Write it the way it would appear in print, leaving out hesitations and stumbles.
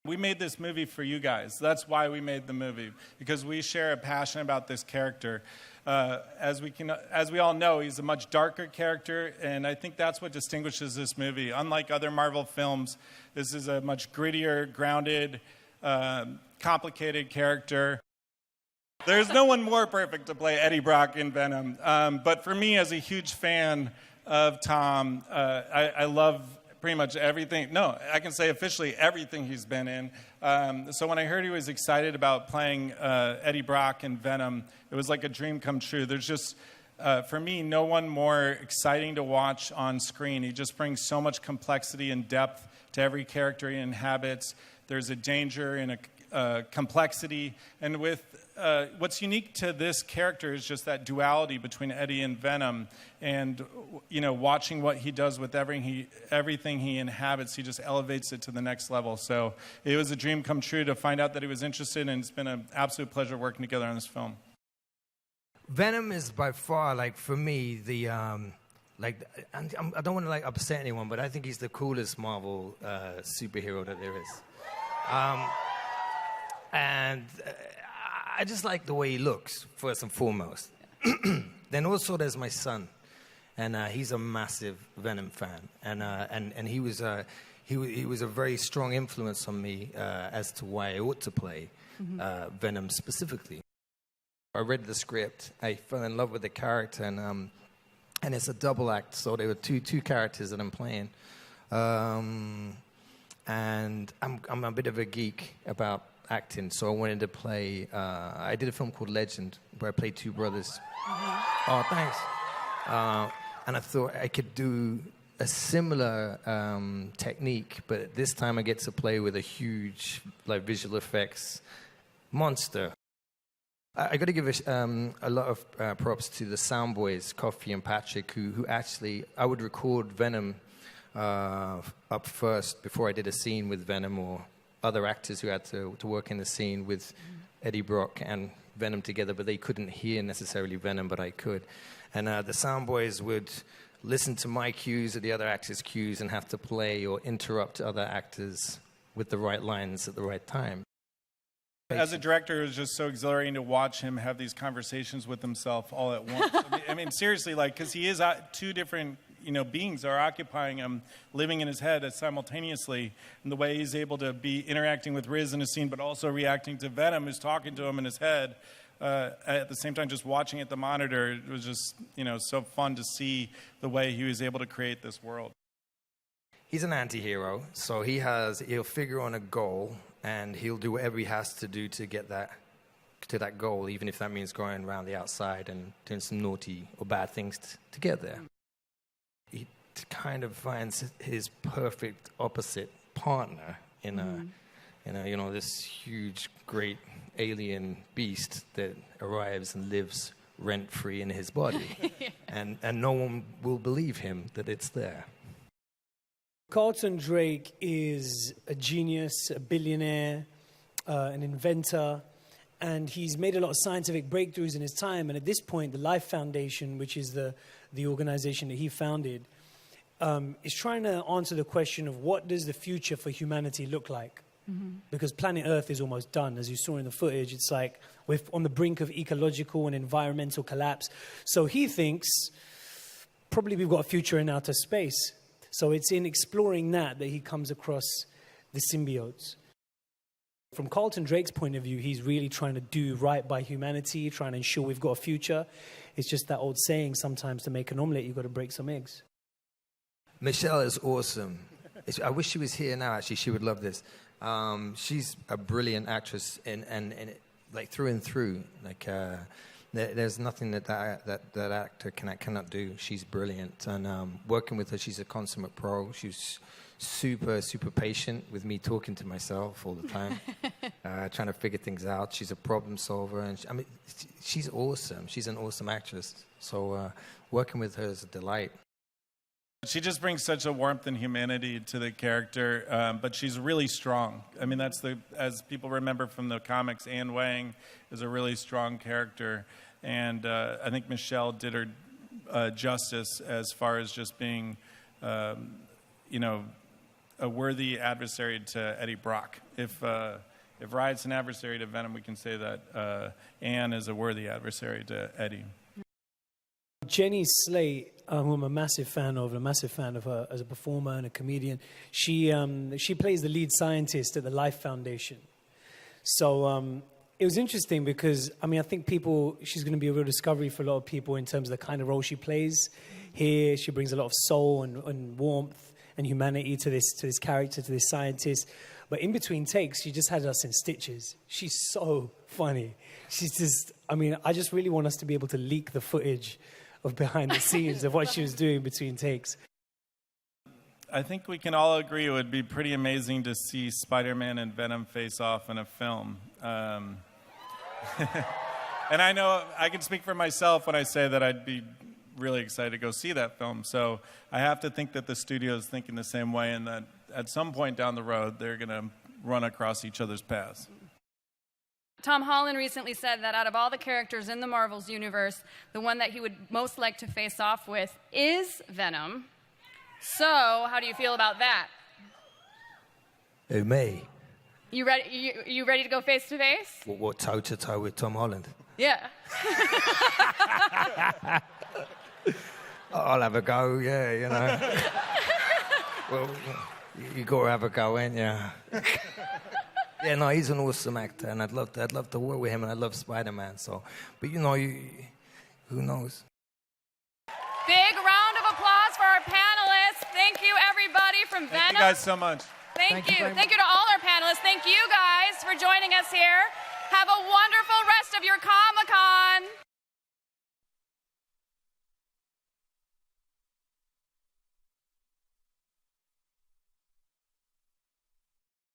We made this movie for you guys. That's why we made the movie, because we share a passion about this character. As we all know, he's a much darker character, and I think that's what distinguishes this movie. Unlike other Marvel films, this is a much grittier, grounded, complicated character. There's no one more perfect to play Eddie Brock in Venom. But for me, as a huge fan of Tom, I love pretty much everything. No, I can say officially everything he's been in. So when I heard he was excited about playing Eddie Brock in Venom, it was like a dream come true. There's just, for me, no one more exciting to watch on screen. He just brings so much complexity and depth to every character he inhabits. There's a danger and a complexity. And with what's unique to this character is just that duality between Eddie and Venom, and watching what he does with everything he inhabits, he just elevates it to the next level. So it was a dream come true to find out that he was interested, and it's been an absolute pleasure working together on this film. Venom is by far, like, for me, the I don't want to like upset anyone, but I think he's the coolest Marvel superhero that there is. And I just like the way he looks, first and foremost. Then also there's my son, and he's a massive Venom fan, and he was a very strong influence on me as to why I ought to play Venom specifically. I read the script, I fell in love with the character, and it's a double act, so there were two characters that I'm playing, and I'm a bit of a geek about acting, so I wanted to play. I did a film called Legend, where I played two brothers. Oh, thanks. And I thought I could do a similar technique, but this time I get to play with a huge, like, visual effects monster. I got to give a lot of props to the sound boys, Coffee and Patrick, who actually, I would record Venom up first before I did a scene with Venom, or other actors who had to work in the scene with Eddie Brock and Venom together, but they couldn't hear necessarily Venom, but I could. And the sound boys would listen to my cues or the other actors' cues and have to play or interrupt other actors with the right lines at the right time. As a director, it was just so exhilarating to watch him have these conversations with himself all at once. I mean, seriously, like, because he is two different beings are occupying him, living in his head simultaneously, and the way he's able to be interacting with Riz in a scene, but also reacting to Venom, who's talking to him in his head, at the same time just watching at the monitor. It was just, so fun to see the way he was able to create this world. He's an anti-hero, so he'll figure on a goal, and he'll do whatever he has to do to get to that goal, even if that means going around the outside and doing some naughty or bad things to get there. He kind of finds his perfect opposite partner in this huge, great alien beast that arrives and lives rent-free in his body. and no one will believe him that it's there. Carlton Brake is a genius, a billionaire, an inventor, and he's made a lot of scientific breakthroughs in his time. And at this point, the Life Foundation, which is the organization that he founded, is trying to answer the question of what does the future for humanity look like? Because planet Earth is almost done. As you saw in the footage, it's like we're on the brink of ecological and environmental collapse. So he thinks probably we've got a future in outer space. So it's in exploring that he comes across the symbiotes. From Carlton Brake's point of view, he's really trying to do right by humanity, trying to ensure we've got a future. It's just that old saying, sometimes to make an omelette, you've got to break some eggs. Michelle is awesome. I wish she was here now, actually. She would love this. She's a brilliant actress, and like through and through. Like there's nothing that actor cannot do. She's brilliant, and working with her, she's a consummate pro. She's super patient with me talking to myself all the time, trying to figure things out. She's a problem solver, and she's awesome. She's an awesome actress. So working with her is a delight. She just brings such a warmth and humanity to the character, but she's really strong. I mean, as people remember from the comics, Anne Wang is a really strong character, and I think Michelle did her justice as far as just being, a worthy adversary to Eddie Brock. If Riot's an adversary to Venom, we can say that Anne is a worthy adversary to Eddie. Jenny Slate, who I'm a massive fan of her as a performer and a comedian, she plays the lead scientist at the Life Foundation. So it was interesting because, I mean, I think she's going to be a real discovery for a lot of people in terms of the kind of role she plays. Here, she brings a lot of soul and warmth and humanity to this character, to this scientist. But in between takes, she just had us in stitches. She's so funny. She's just, I mean, I just really want us to be able to leak the footage of behind the scenes of what she was doing between takes. I think we can all agree it would be pretty amazing to see Spider-Man and Venom face off in a film. And I know I can speak for myself when I say that I'd be really excited to go see that film. So I have to think that the studio is thinking the same way, and that at some point down the road, they're going to run across each other's paths. Tom Holland recently said that out of all the characters in the Marvel's universe, the one that he would most like to face off with is Venom. So, how do you feel about that? Who, me? You ready? You ready to go face to face? What, toe to toe with Tom Holland? Yeah. I'll have a go, yeah, you know. Well, you got to have a go, ain't you? Yeah, no, he's an awesome actor, and I'd love to work with him, and I love Spider-Man. So, but you know, who knows? Big round of applause for our panelists. Thank you, everybody from Venom. Thank you guys so much. Thank you. Thank you to all our panelists. Thank you guys for joining us here. Have a wonderful rest of your Comic-Con.